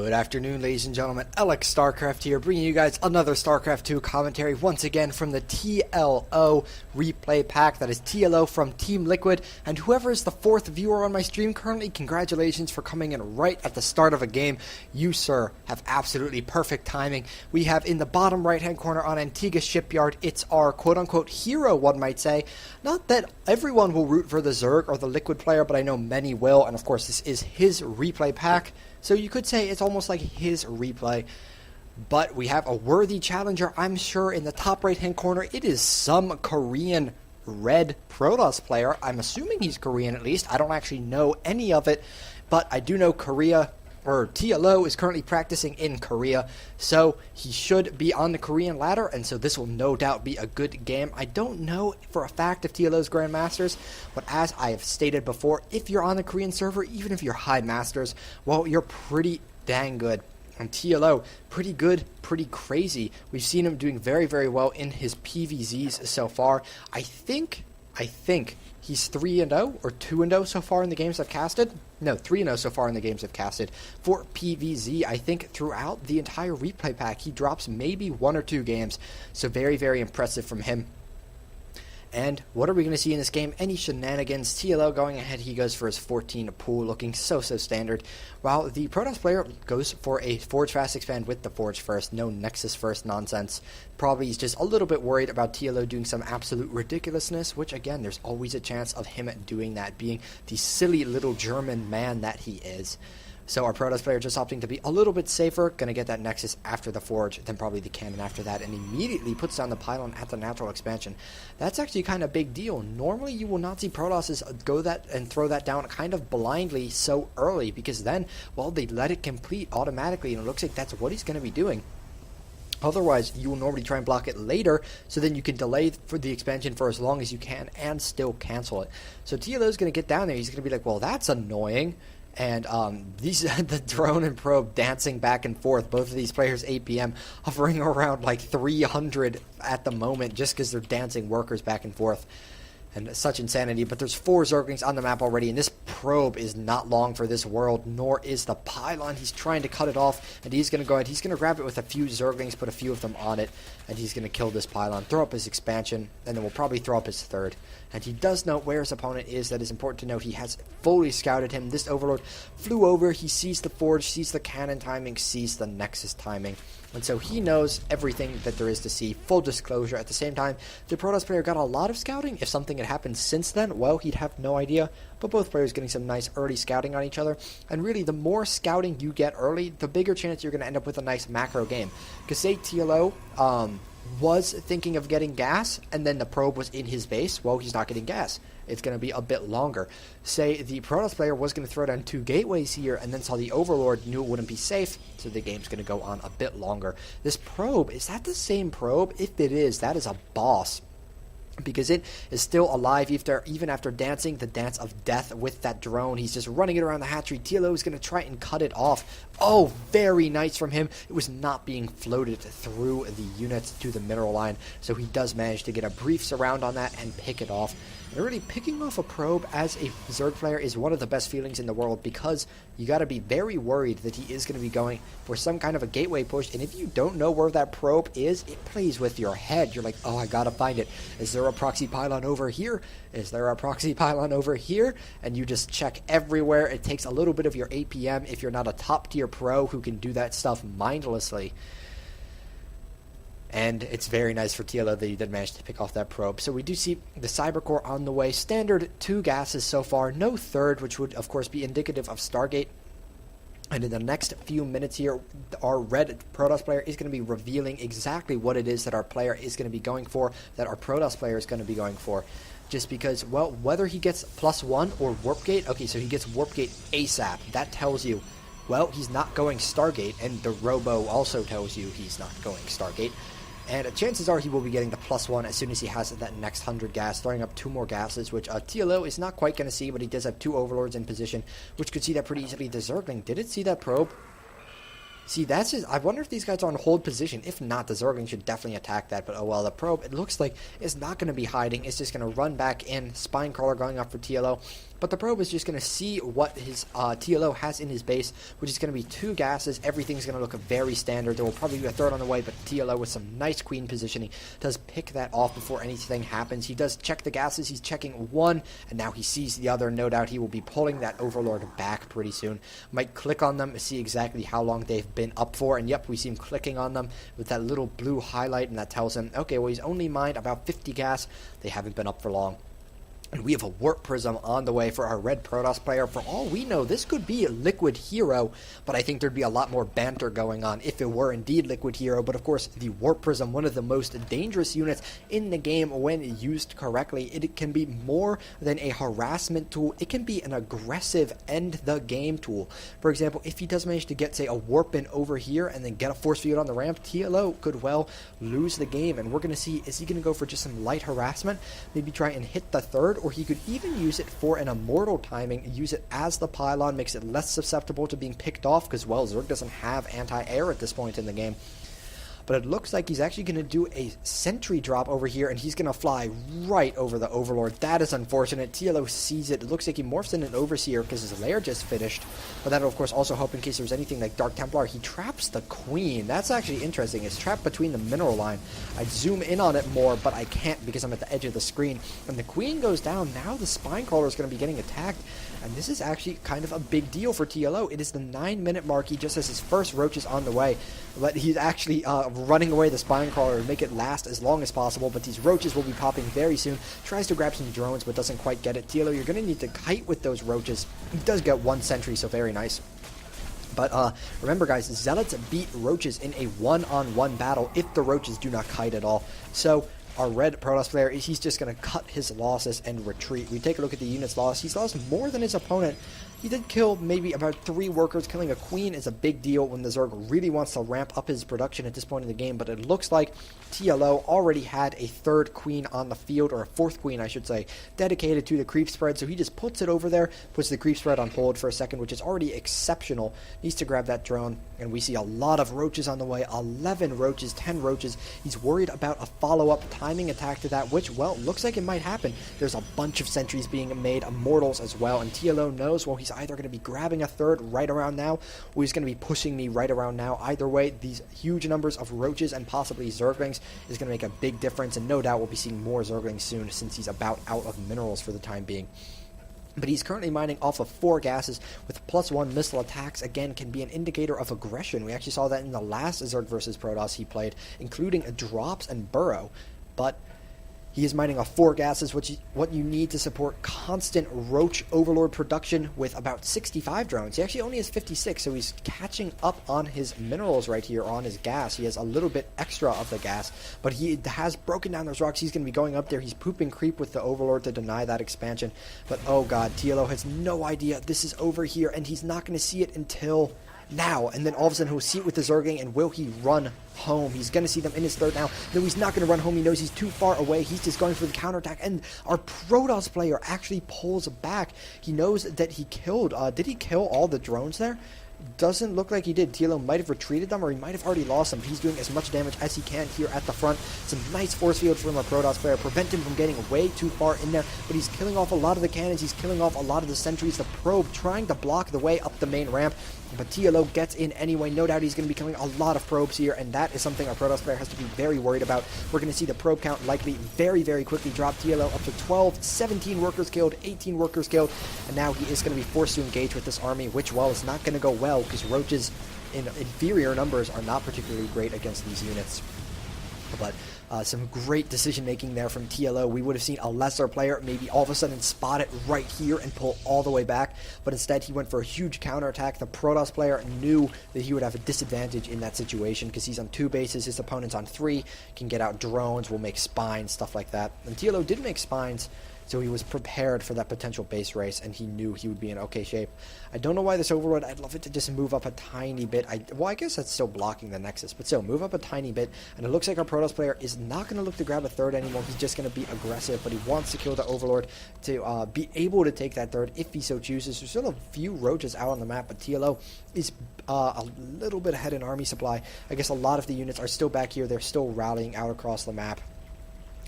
Good afternoon, ladies and gentlemen. Alex StarCraft here, bringing you guys another StarCraft 2 commentary, once again from the TLO Replay Pack. That is TLO from Team Liquid, and whoever is the fourth viewer on my stream currently, congratulations for coming in right at the start of a game. You, sir, have absolutely perfect timing. We have in the bottom right-hand corner on Antiga Shipyard, it's our quote-unquote hero, one might say. Not that everyone will root for the Zerg or the Liquid player, but I know many will, and of course this is his replay pack. So you could say it's almost like his replay, but we have a worthy challenger, I'm sure, in the top right-hand corner. It is some Korean red Protoss player. I'm assuming he's Korean at least. I don't actually know any of it, but I do know Korea, or TLO, is currently practicing in Korea, so he should be on the Korean ladder, and so this will no doubt be a good game. I don't know for a fact if TLO's Grandmasters, but as I have stated before, if you're on the Korean server, even if you're High Masters, well, you're pretty dang good. And TLO, pretty good, pretty crazy. We've seen him doing very, very well in his PVZs so far. I think he's 3-0 or 2-0 so far in the games I've casted. No, 3-0 so far in the games I've casted. For PVZ, I think throughout the entire replay pack, he drops maybe 1 or 2 games. So very, very impressive from him. And what are we going to see in this game? Any shenanigans? TLO going ahead, he goes for his 14 pool, looking so standard. While the Protoss player goes for a Forge Fast Expand with the Forge first, no Nexus first nonsense. Probably he's just a little bit worried about TLO doing some absolute ridiculousness, which again, there's always a chance of him doing that, being the silly little German man that he is. So our Protoss player just opting to be a little bit safer, going to get that Nexus after the Forge, then probably the Cannon after that, and immediately puts down the Pylon at the natural expansion. That's actually kind of a big deal. Normally you will not see Protosses go that and throw that down kind of blindly so early, because then, well, they let it complete automatically, and it looks like that's what he's going to be doing. Otherwise, you will normally try and block it later, so then you can delay for the expansion for as long as you can and still cancel it. So TLO is going to get down there, he's going to be like, well, that's annoying. And the drone and probe dancing back and forth, both of these players APM hovering around like 300 at the moment just because they're dancing workers back and forth. And such insanity, but there's 4 Zerglings on the map already, and this probe is not long for this world, nor is the Pylon. He's trying to cut it off, and he's going to go ahead, he's going to grab it with a few Zerglings, put a few of them on it, and he's going to kill this Pylon, throw up his expansion, and then we'll probably throw up his 3rd. And he does know where his opponent is. That is important to know. He has fully scouted him. This Overlord flew over, he sees the Forge, sees the Cannon timing, sees the Nexus timing. And so he knows everything that there is to see. Full disclosure. At the same time, the Protoss player got a lot of scouting. If something had happened since then, well, he'd have no idea. But both players getting some nice early scouting on each other. And really, the more scouting you get early, the bigger chance you're going to end up with a nice macro game. Because say TLO was thinking of getting gas, and then the probe was in his base, well, he's not getting gas. It's going to be a bit longer. Say the Protoss player was going to throw down 2 gateways here, and then saw the Overlord, knew it wouldn't be safe, so the game's going to go on a bit longer. This probe, is that the same probe? If it is, that is a boss, because it is still alive even after dancing the dance of death with that drone. He's just running it around the hatchery. TLO is going to try and cut it off. Oh, very nice from him. It was not being floated through the units to the mineral line, so he does manage to get a brief surround on that and pick it off. And really, picking off a probe as a Zerg player is one of the best feelings in the world, because you got to be very worried that he is going to be going for some kind of a gateway push, and if you don't know where that probe is, it plays with your head. You're like, oh, I got to find it. Is there a proxy pylon over here? Is there a proxy pylon over here? And you just check everywhere. It takes a little bit of your APM if you're not a top-tier pro who can do that stuff mindlessly. And it's very nice for TLO that he did manage to pick off that probe. So we do see the Cyber Core on the way. Standard 2 gases so far. No 3rd, which would, of course, be indicative of Stargate. And in the next few minutes here, our red Protoss player is going to be revealing exactly what it is that our player is going to be going for, that our Protoss player is going to be going for. Just because, well, whether he gets +1 or Warp Gate, okay, so he gets Warp Gate ASAP. That tells you, well, he's not going Stargate, and the Robo also tells you he's not going Stargate. And chances are he will be getting the +1 as soon as he has that next 100 gas, throwing up 2 more gases, which TLO is not quite going to see, but he does have 2 Overlords in position, which could see that pretty easily. The Zergling, did it see that probe? See, that's just, I wonder if these guys are on hold position. If not, the Zergling should definitely attack that. But oh well, the probe, it looks like, is not going to be hiding. It's just going to run back in. Spinecrawler going up for TLO. But the probe is just going to see what his TLO has in his base, which is going to be 2 gases. Everything's going to look very standard. There will probably be a third on the way, but TLO with some nice queen positioning does pick that off before anything happens. He does check the gases. He's checking 1, and now he sees the other. No doubt he will be pulling that Overlord back pretty soon. Might click on them to see exactly how long they've been up for, and yep, we see him clicking on them with that little blue highlight, and that tells him, okay, well, he's only mined about 50 gas. They haven't been up for long. And we have a Warp Prism on the way for our red Protoss player. For all we know, this could be a Liquid Hero, but I think there'd be a lot more banter going on if it were indeed Liquid Hero. But of course, the Warp Prism, one of the most dangerous units in the game when used correctly. It can be more than a harassment tool. It can be an aggressive end-the-game tool. For example, if he does manage to get, say, a Warp in over here and then get a Force Field on the ramp, TLO could well lose the game. And we're going to see, is he going to go for just some light harassment? Maybe try and hit the third? Or he could even use it for an immortal timing, use it as the pylon, makes it less susceptible to being picked off, because, well, Zerg doesn't have anti-air at this point in the game. But it looks like he's actually going to do a sentry drop over here, and he's going to fly right over the Overlord. That is unfortunate. TLO sees it. It looks like he morphs in an Overseer because his lair just finished. But that'll, of course, also help in case there's anything like Dark Templar. He traps the Queen. That's actually interesting. It's trapped between the mineral line. I'd zoom in on it more, but I can't because I'm at the edge of the screen. And the Queen goes down. Now the Spinecrawler is going to be getting attacked. And this is actually kind of a big deal for TLO. It is the 9-minute mark. He just has his first roaches on the way. But he's actually running away the Spinecrawler to make it last as long as possible. But these roaches will be popping very soon. Tries to grab some drones, but doesn't quite get it. TLO, you're going to need to kite with those roaches. He does get 1 sentry, so very nice. But remember, guys, Zealots beat roaches in a one-on-one battle if the roaches do not kite at all. So our red Protoss player, he's just going to cut his losses and retreat. We take a look at the units lost. He's lost more than his opponent. He did kill maybe about 3 workers. Killing a Queen is a big deal when the Zerg really wants to ramp up his production at this point in the game, but it looks like TLO already had a 3rd Queen on the field, or a 4th Queen, I should say, dedicated to the creep spread, so he just puts it over there, puts the creep spread on hold for a second, which is already exceptional. Needs to grab that drone, and we see a lot of roaches on the way. 11 roaches, 10 roaches. He's worried about a follow-up timing attack to that, which, well, looks like it might happen. There's a bunch of sentries being made, immortals as well, and TLO knows, well, he's either going to be grabbing a 3rd right around now, or he's going to be pushing me right around now. Either way, these huge numbers of roaches and possibly Zerglings is going to make a big difference, and no doubt we'll be seeing more Zerglings soon since he's about out of minerals for the time being. But he's currently mining off of 4 gases with +1 missile attacks. Again, can be an indicator of aggression. We actually saw that in the last Zerg versus Protoss he played, including drops and burrow. But he is mining off 4 gases, what you need to support constant roach overlord production with about 65 drones. He actually only has 56, so he's catching up on his minerals right here, on his gas. He has a little bit extra of the gas, but he has broken down those rocks. He's going to be going up there. He's pooping creep with the overlord to deny that expansion. But oh god, TLO has no idea this is over here, and he's not going to see it until now. And then all of a sudden he'll see it with the Zergling, and will he run home? He's going to see them in his 3rd now. No, he's not going to run home. He knows he's too far away. He's just going for the counterattack, and our Protoss player actually pulls back. He knows that he killed, did he kill all the drones there? Doesn't look like he did. TLO might have retreated them, or he might have already lost them. He's doing as much damage as he can here at the front. Some nice force field from our Protoss player. Prevent him from getting way too far in there, but he's killing off a lot of the cannons. He's killing off a lot of the sentries. The probe trying to block the way up the main ramp, but TLO gets in anyway. No doubt he's going to be killing a lot of probes here, and that is something our Protoss player has to be very worried about. We're going to see the probe count likely very, very quickly drop. TLO up to 12, 17 workers killed, 18 workers killed, and now he is going to be forced to engage with this army, which, well, is not going to go well, because roaches in inferior numbers are not particularly great against these units. But some great decision making there from TLO. We would have seen a lesser player maybe all of a sudden spot it right here and pull all the way back, but instead he went for a huge counterattack. The Protoss player knew that he would have a disadvantage in that situation because he's on 2 bases, his opponent's on 3, can get out drones, will make spines, stuff like that. And TLO did make spines, So he was prepared for that potential base race, and he knew he would be in okay shape. I don't know why this Overlord. I'd love it to just move up a tiny bit. Well, I guess that's still blocking the Nexus, but still, move up a tiny bit. And it looks like our Protoss player is not going to look to grab a third anymore. He's just going to be aggressive, but he wants to kill the Overlord to be able to take that third if he so chooses. There's still a few roaches out on the map, but TLO is a little bit ahead in army supply. I guess a lot of the units are still back here. They're still rallying out across the map.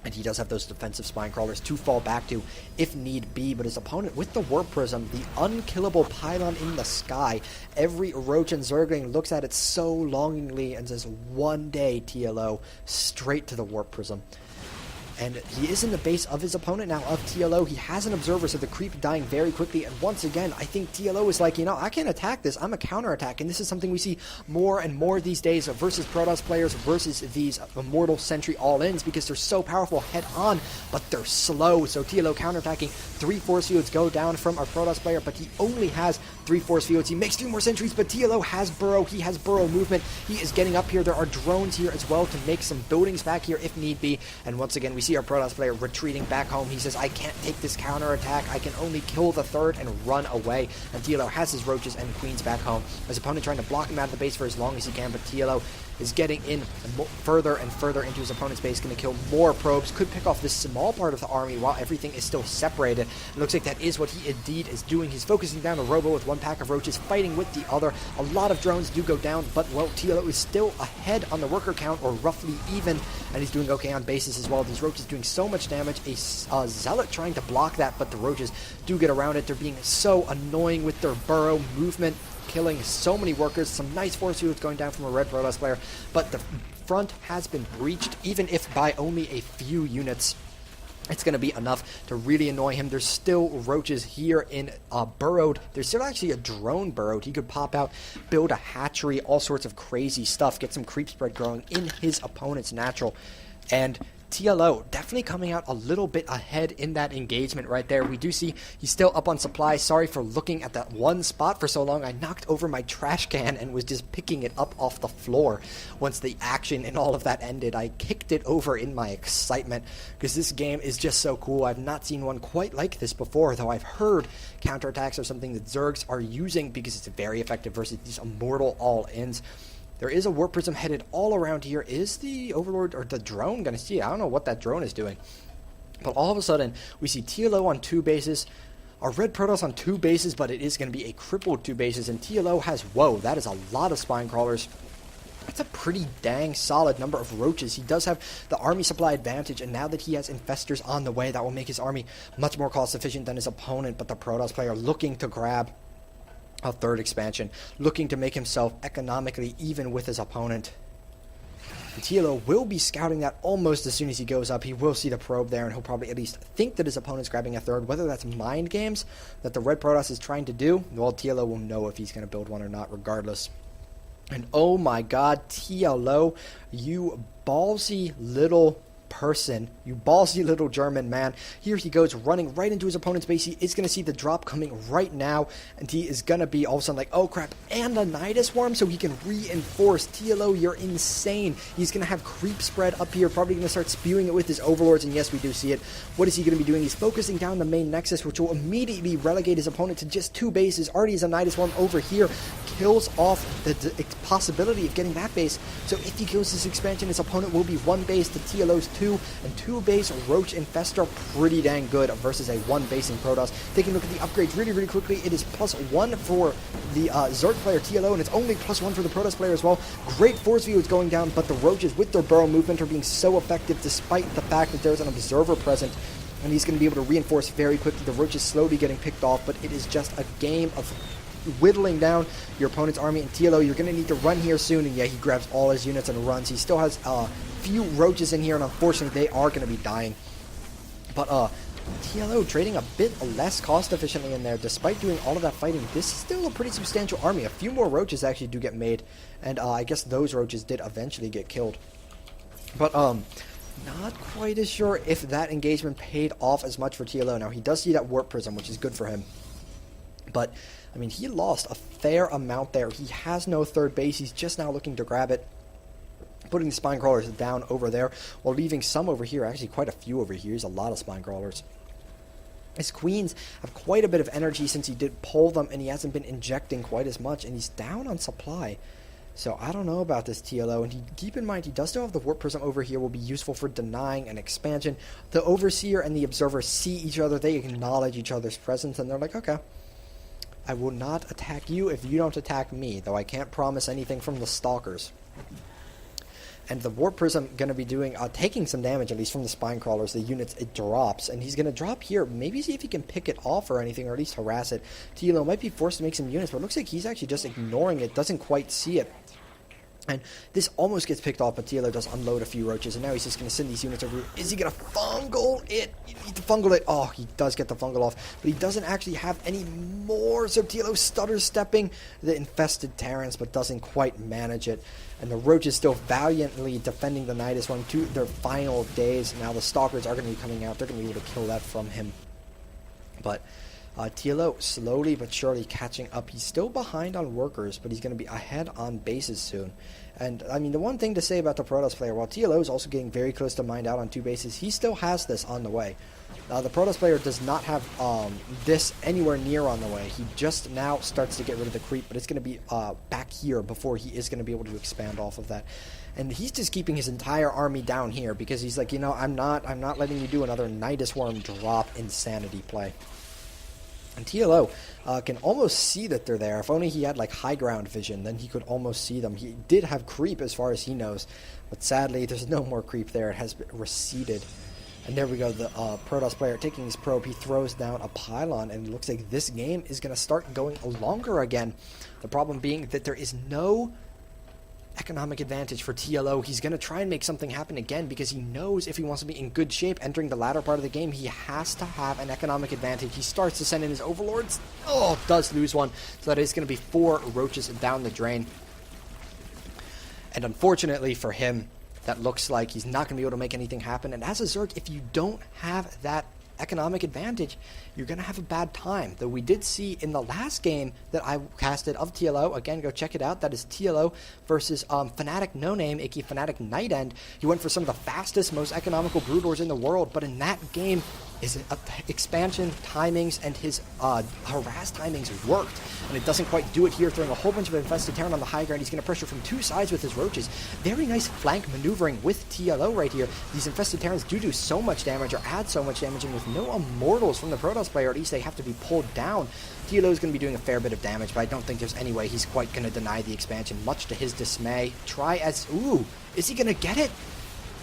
And he does have those defensive spine crawlers to fall back to if need be. But his opponent with the Warp Prism, the unkillable pylon in the sky, every Roach and Zergling looks at it so longingly and says, one day, TLO, straight to the Warp Prism. And he is in the base of his opponent now, of TLO. He has an observer, so the creep dying very quickly. And once again, I think TLO is like, I can't attack this. I'm a counterattack. And this is something we see more and more these days versus Protoss players versus these Immortal Sentry all-ins, because they're so powerful head-on, but they're slow. So TLO counterattacking. 3 force fields go down from our Protoss player, but he only has 3 force fields. He makes 3 more sentries, but TLO has burrow. He has burrow movement. He is getting up here. There are drones here as well to make some buildings back here if need be. And once again, we see our Protoss player retreating back home. He says, I can't take this counterattack. I can only kill the third and run away. And TLO has his roaches and queens back home. His opponent trying to block him out of the base for as long as he can, but TLO is getting in further and further into his opponent's base, going to kill more probes, could pick off this small part of the army while everything is still separated. It looks like that is what he indeed is doing. He's focusing down the robo with one pack of roaches, fighting with the other. A lot of drones do go down, but well, TLO is still ahead on the worker count, or roughly even, and he's doing okay on bases as well. These roaches doing so much damage. A Zealot trying to block that, but the roaches do get around it. They're being so annoying with their burrow movement, killing so many workers. Some nice force fields going down from a red Protoss player, but the front has been breached, even if by only a few units. It's going to be enough to really annoy him. There's still roaches here in burrowed. There's still actually a drone burrowed. He could pop out, build a hatchery, all sorts of crazy stuff, get some creep spread growing in his opponent's natural. And TLO definitely coming out a little bit ahead in that engagement right there. We do see he's still up on supply. Sorry for looking at that one spot for so long. I knocked over my trash can and was just picking it up off the floor. Once the action and all of that ended, I kicked it over in my excitement, because this game is just so cool. I've not seen one quite like this before, though I've heard counterattacks are something that Zergs are using because it's very effective versus these immortal all-ins. There is a Warp Prism headed all around here. Is the Overlord or the drone going to see it? I don't know what that drone is doing. But all of a sudden, we see TLO on 2 bases. Our red Protoss on 2 bases, but it is going to be a crippled 2 bases. And TLO has, whoa, that is a lot of spine crawlers. That's a pretty dang solid number of roaches. He does have the army supply advantage, and now that he has infestors on the way, that will make his army much more cost efficient than his opponent. But the Protoss player looking to grab a third expansion, looking to make himself economically even with his opponent. And TLO will be scouting that almost as soon as he goes up. He will see the probe there, and he'll probably at least think that his opponent's grabbing a third. Whether that's mind games that the red Protoss is trying to do, well, TLO will know if he's going to build one or not regardless. And oh my god, TLO, you ballsy little person, you ballsy little German man. Here he goes running right into his opponent's base. He is going to see the drop coming right now, and he is going to be all of a sudden like, oh crap, and a Nidus Worm, so he can reinforce. TLO, you're insane. He's going to have creep spread up here, probably going to start spewing it with his overlords, and yes, we do see it. What is he going to be doing? He's focusing down the main nexus, which will immediately relegate his opponent to just 2 bases. Already is a Nidus Worm over here, kills off the possibility of getting that base. So if he kills this expansion, his opponent will be 1 base to TLO's 2, and 2 base Roach Infestor, pretty dang good versus a 1 base in Protoss. Taking a look at the upgrades really quickly, it is +1 for the Zerg player TLO, and it's only +1 for the Protoss player as well. Great force fields going down, but the Roaches with their burrow movement are being so effective despite the fact that there's an observer present, and he's going to be able to reinforce very quickly. The Roach is slowly getting picked off, but it is just a game of whittling down your opponent's army. And TLO, you're going to need to run here soon, and yeah, he grabs all his units and runs. He still has few roaches in here, and unfortunately they are going to be dying. But TLO trading a bit less cost efficiently in there despite doing all of that fighting. This is still a pretty substantial army. A few more roaches actually do get made, and I guess those roaches did eventually get killed. But not quite as sure if that engagement paid off as much for TLO. Now he does see that Warp Prism, which is good for him, but I mean, he lost a fair amount there. He has no 3rd base. He's just now looking to grab it, putting the spine crawlers down over there while leaving some over here. Actually, quite a few over here. Here's a lot of spine crawlers. His queens have quite a bit of energy since he did pull them, and he hasn't been injecting quite as much, and he's down on supply. So I don't know about this TLO, and keep in mind he does still have the Warp Prism over here, will be useful for denying an expansion. The Overseer and the Observer see each other, they acknowledge each other's presence, and they're like, okay, I will not attack you if you don't attack me, though I can't promise anything from the Stalkers. And the Warp Prism going to be doing taking some damage, at least from the Spine Crawlers, the units it drops. And he's going to drop here, maybe see if he can pick it off or anything, or at least harass it. TLO might be forced to make some units, but it looks like he's actually just ignoring it, doesn't quite see it. And this almost gets picked off, but TLO does unload a few roaches, and now he's just going to send these units over here. Is he going to fungal it? You need to fungal it. Oh, he does get the fungal off, but he doesn't actually have any more, so TLO stutters stepping the infested Terrans, but doesn't quite manage it. And the roaches still valiantly defending the Nidus one to their final days. Now the Stalkers are going to be coming out. They're going to be able to kill that from him. But TLO slowly but surely catching up. He's still behind on workers, but he's going to be ahead on bases soon. And, I mean, the one thing to say about the Protoss player, while TLO is also getting very close to mined out on 2 bases, he still has this on the way. The Protoss player does not have this anywhere near on the way. He just now starts to get rid of the creep, but it's going to be back here before he is going to be able to expand off of that. And he's just keeping his entire army down here because he's like, you know, I'm not letting you do another Nidus Worm drop insanity play. And TLO can almost see that they're there. If only he had like high ground vision, then he could almost see them. He did have creep as far as he knows, but sadly there's no more creep there. It has receded. And there we go, the Protoss player taking his probe. He throws down a pylon, and it looks like this game is going to start going longer again. The problem being that there is no economic advantage for TLO. He's going to try and make something happen again because he knows if he wants to be in good shape entering the latter part of the game, he has to have an economic advantage. He starts to send in his overlords. Oh, does lose one. So that is going to be 4 roaches down the drain. And unfortunately for him, that looks like he's not going to be able to make anything happen. And as a Zerg, if you don't have that economic advantage, you're going to have a bad time. Though we did see in the last game that I casted of TLO, again, go check it out, that is TLO versus Fnatic No Name, aka Fnatic Night End. He went for some of the fastest, most economical Broodlords in the world, but in that game, his expansion timings and his harass timings worked, and it doesn't quite do it here, throwing a whole bunch of infested Terran on the high ground. He's going to pressure from 2 sides with his roaches. Very nice flank maneuvering with TLO right here. These infested Terrans do so much damage, or add so much damage, and with no immortals from the Protoss player, at least they have to be pulled down. TLO is going to be doing a fair bit of damage, but I don't think there's any way he's quite going to deny the expansion, much to his dismay. Ooh, is he going to get it?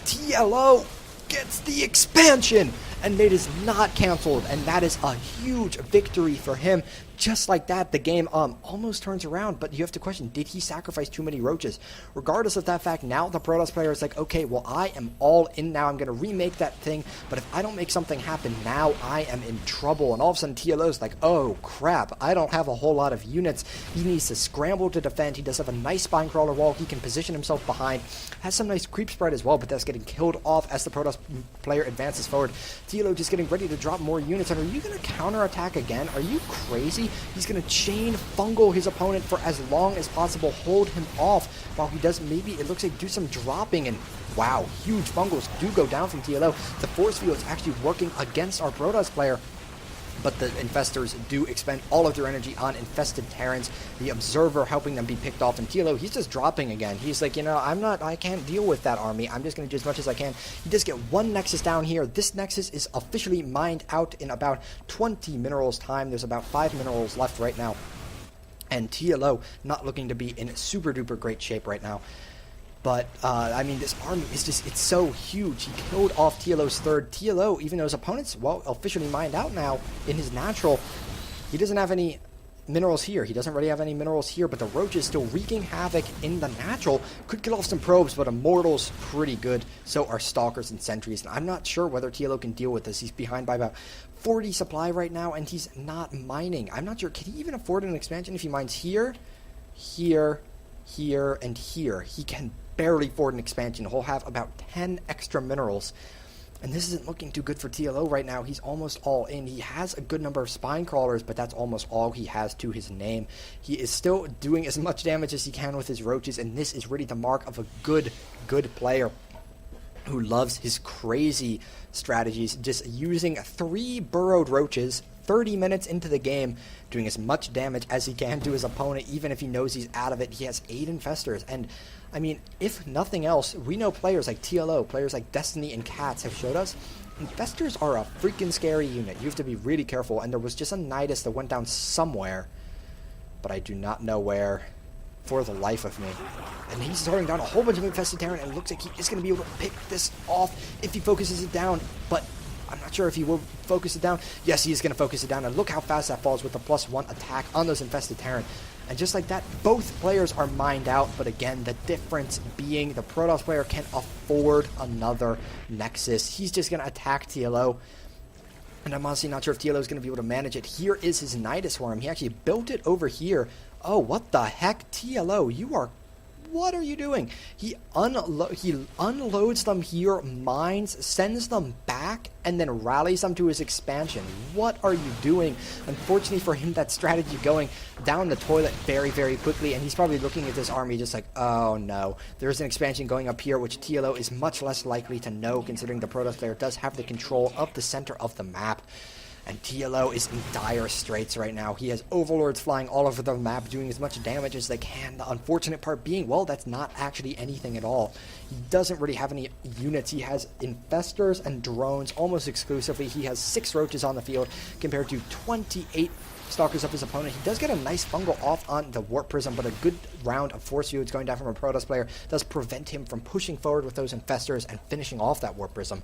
TLO gets the expansion, and it is not canceled, and that is a huge victory for him. Just like that, the game almost turns around, but you have to question, did he sacrifice too many roaches? Regardless of that fact, now the Protoss player is like, okay, well, I am all in now. I'm going to remake that thing, but if I don't make something happen now, I am in trouble. And all of a sudden, TLO is like, oh, crap, I don't have a whole lot of units. He needs to scramble to defend. He does have a nice spine crawler wall he can position himself behind. Has some nice creep spread as well, but that's getting killed off as the Protoss player advances forward. TLO just getting ready to drop more units. And are you going to counterattack again? Are you crazy? He's going to chain fungal his opponent for as long as possible, hold him off while he does maybe, it looks like, do some dropping, and wow, huge fungals do go down from TLO. The force field is actually working against our Protoss player, but the infestors do expend all of their energy on infested Terrans. The Observer helping them be picked off, and TLO, he's just dropping again. He's like, you know, I can't deal with that army. I'm just going to do as much as I can. He does get 1 Nexus down here. This Nexus is officially mined out in about 20 minerals time. There's about 5 minerals left right now. And TLO not looking to be in super duper great shape right now. But, I mean, this army is just, it's so huge. He killed off TLO's 3rd. TLO, even though his opponent's, well, officially mined out now in his natural, he doesn't have any minerals here. He doesn't really have any minerals here, but the Roach is still wreaking havoc in the natural. Could kill off some probes, but Immortals pretty good. So are Stalkers and Sentries. And I'm not sure whether TLO can deal with this. He's behind by about 40 supply right now, and he's not mining. I'm not sure. Can he even afford an expansion if he mines here, here, here, and here? He can barely afford an expansion. He'll have about 10 extra minerals. And this isn't looking too good for TLO right now. He's almost all in. He has a good number of spine crawlers, but that's almost all he has to his name. He is still doing as much damage as he can with his roaches, and this is really the mark of a good player. who loves his crazy strategies, just using 3 burrowed roaches 30 minutes into the game, doing as much damage as he can to his opponent, even if he knows he's out of it. He has 8 infestors, and I mean, if nothing else, we know players like TLO, players like Destiny and Cats have showed us infestors are a freaking scary unit. You have to be really careful, and there was just a Nidus that went down somewhere, but I do not know where for the life of me. And he's throwing down a whole bunch of infested Terran, and it looks like he is going to be able to pick this off if he focuses it down, but I'm not sure if he will focus it down. Yes, he is going to focus it down, and look how fast that falls with the +1 attack on those infested Terran. And just like that, both players are mined out, but again, the difference being the Protoss player can afford another Nexus. He's just going to attack TLO, and I'm honestly not sure if TLO is going to be able to manage it. Here is his Nidus Swarm. He actually built it over here. Oh, what the heck? TLO, you are... What are you doing? He unloads them here, mines, sends them back, and then rallies them to his expansion. What are you doing? Unfortunately for him, that strategy going down the toilet very, very quickly, and he's probably looking at this army just like, oh no. There's an expansion going up here, which TLO is much less likely to know, considering the Protoss player does have the control of the center of the map. And TLO is in dire straits right now. He has Overlords flying all over the map, doing as much damage as they can. The unfortunate part being, well, that's not actually anything at all. He doesn't really have any units. He has Infestors and drones almost exclusively. He has 6 roaches on the field compared to 28 Stalkers of his opponent. He does get a nice fungal off on the Warp Prism, but a good round of Force Fields going down from a Protoss player does prevent him from pushing forward with those Infestors and finishing off that Warp Prism.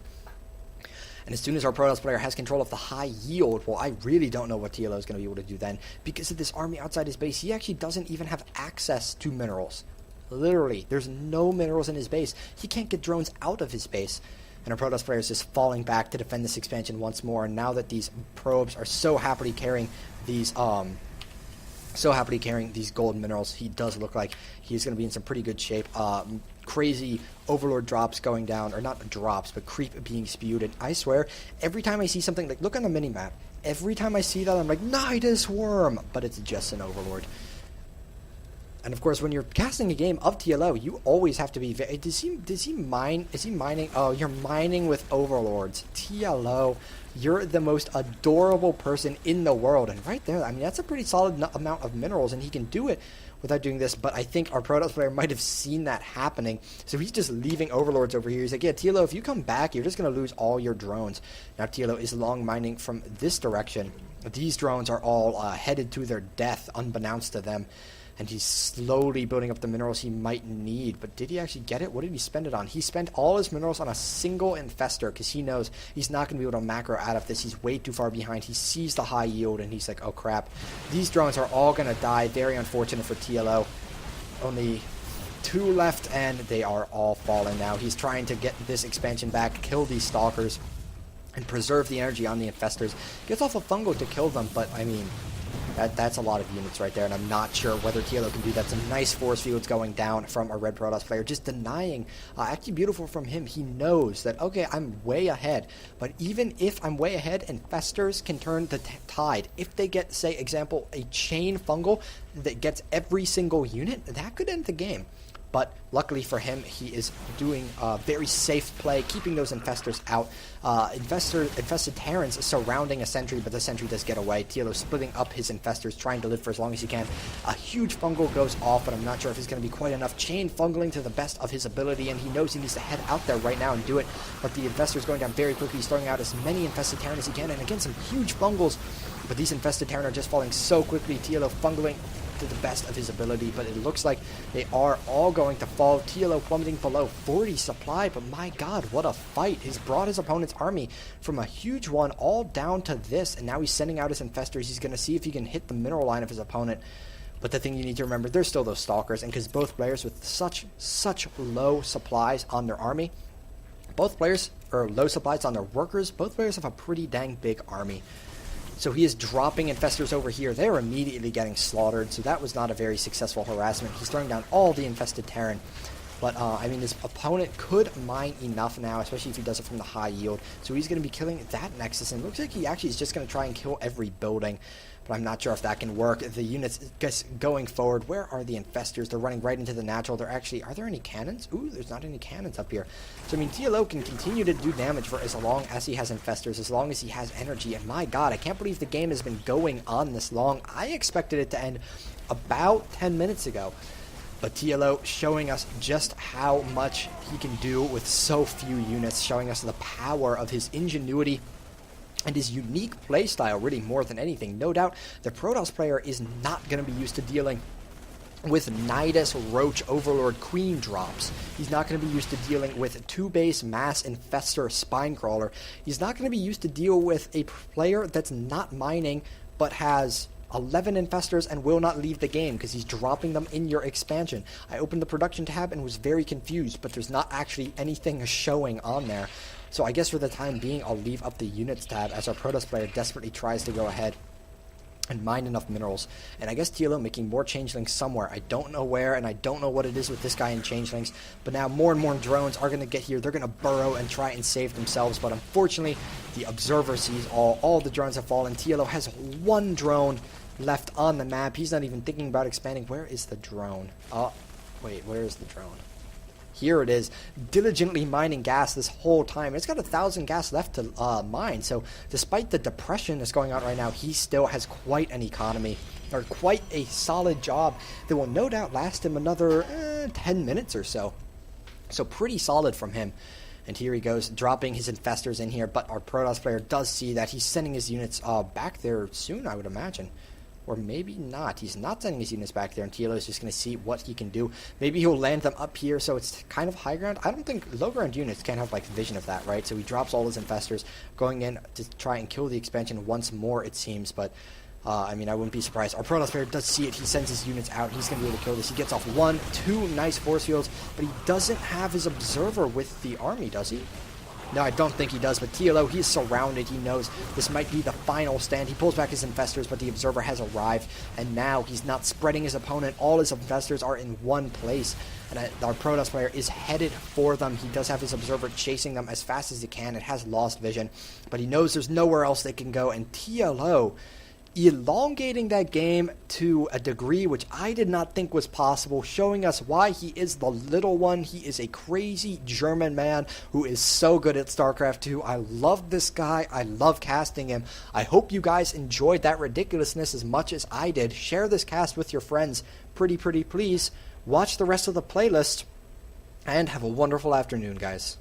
And as soon as our Protoss player has control of the high yield, well, I really don't know what TLO is going to be able to do then. Because of this army outside his base, he actually doesn't even have access to minerals. Literally, there's no minerals in his base. He can't get drones out of his base. And our Protoss player is just falling back to defend this expansion once more. And now that these probes are so happily carrying these gold minerals, he does look like he's going to be in some pretty good shape. Crazy Overlord drops going down, or not drops, but creep being spewed. And I swear, every time I see something, like, look on the minimap, every time I see that, I'm like, Nidus Worm! But it's just an Overlord. And of course, when you're casting a game of TLO, you always have to be very... Is he mining? Oh, you're mining with Overlords. TLO, you're the most adorable person in the world. And right there, I mean, that's a pretty solid amount of minerals, and he can do it without doing this. But I think our Protoss player might have seen that happening, so he's just leaving Overlords over here. He's like, yeah, TLO, if you come back, you're just going to lose all your drones. Now, TLO is long mining from this direction. These drones are all headed to their death, unbeknownst to them. And he's slowly building up the minerals he might need. But did he actually get it? What did he spend it on? He spent all his minerals on a single Infestor, because he knows he's not going to be able to macro out of this. He's way too far behind. He sees the high yield, and he's like, oh crap. These drones are all going to die. Very unfortunate for TLO. Only 2 left, and they are all fallen now. He's trying to get this expansion back, kill these Stalkers, and preserve the energy on the Infestors. Gets off a fungal to kill them, but I mean... That's a lot of units right there, and I'm not sure whether TLO can do that. Some nice force fields going down from a red Protoss player, just denying. Actually beautiful from him. He knows that, okay, I'm way ahead, but even if I'm way ahead, Infestors can turn the tide. If they get, say, example, a chain fungal that gets every single unit, that could end the game. But luckily for him, he is doing a very safe play, keeping those Infestors out. Infested Terrans surrounding a sentry, but the sentry does get away. TLO splitting up his Infestors, trying to live for as long as he can. A huge fungal goes off, but I'm not sure if it's going to be quite enough. Chain fungling to the best of his ability, and he knows he needs to head out there right now and do it. But the Infestor's going down very quickly. He's throwing out as many Infested Terran as he can, and again, some huge fungals. But these Infested Terran are just falling so quickly. TLO fungling to the best of his ability, but it looks like they are all going to fall. TLO plummeting below 40 supply, but my god, what a fight. He's brought his opponent's army from a huge one all down to this, and now he's sending out his Infestors. He's going to see if he can hit the mineral line of his opponent. But the thing you need to remember, there's still those Stalkers, and because both players with such low supplies on their army, both players, or low supplies on their workers, both players have a pretty dang big army. So he is dropping Infestors over here. They're immediately getting slaughtered, so that was not a very successful harassment. He's throwing down all the Infested Terran. But, I mean, his opponent could mine enough now, especially if he does it from the high yield. So he's going to be killing that Nexus, and it looks like he actually is just going to try and kill every building. but I'm not sure if that can work. The units just going forward, where are the infestors? They're running right into the natural. They're actually, are there any cannons? Ooh, there's not any cannons up here. So, I mean, TLO can continue to do damage for as long as he has infestors, as long as he has energy. And my god, I can't believe the game has been going on this long. I expected it to end about 10 minutes ago. But TLO showing us just how much he can do with so few units, showing us the power of his ingenuity and his unique playstyle, really more than anything. No doubt, the Protoss player is not going to be used to dealing with Nidus, Roach, Overlord, Queen drops. He's not going to be used to dealing with 2-base, Mass, Infestor, Spinecrawler. He's not going to be used to deal with a player that's not mining, but has 11 infestors and will not leave the game because he's dropping them in your expansion. I opened the production tab and was very confused, but there's not actually anything showing on there. So I guess for the time being, I'll leave up the units tab as our Protoss player desperately tries to go ahead and mine enough minerals. And I guess TLO making more changelings somewhere. I don't know where, and I don't know what it is with this guy in changelings. But now more and more drones are going to get here. They're going to burrow and try and save themselves. But unfortunately, the observer sees all the drones have fallen. TLO has one drone left on the map. He's not even thinking about expanding. Where is the drone? Oh, wait, where is the drone? Here it is, diligently mining gas this whole time. It's got 1,000 gas left to mine, so despite the depression that's going on right now, he still has quite an economy, or quite a solid job that will no doubt last him another 10 minutes or so. So pretty solid from him. And here he goes, dropping his infestors in here, but our Protoss player does see that. He's sending his units back there soon, I would imagine. Or maybe not. He's not sending his units back there, and TLO is just going to see what he can do. Maybe he'll land them up here, so it's kind of high ground. I don't think low ground units can't have, like, vision of that, right? So he drops all his infestors, going in to try and kill the expansion once more, it seems. But, I mean, I wouldn't be surprised. Our Protoss player does see it. He sends his units out. He's going to be able to kill this. He gets off 1, 2 nice force fields, but he doesn't have his observer with the army, does he? No, I don't think he does, but TLO, he's surrounded. He knows this might be the final stand. He pulls back his infestors, but the observer has arrived, and now he's not spreading his opponent. All his infestors are in one place, and our Protoss player is headed for them. He does have his observer chasing them as fast as he can. It has lost vision, but he knows there's nowhere else they can go, and TLO elongating that game to a degree which I did not think was possible, showing us why he is the little one. He is a crazy German man who is so good at StarCraft 2. I love this guy. I love casting him. I hope you guys enjoyed that ridiculousness as much as I did. Share this cast with your friends. Pretty please. Watch the rest of the playlist, and have a wonderful afternoon, guys.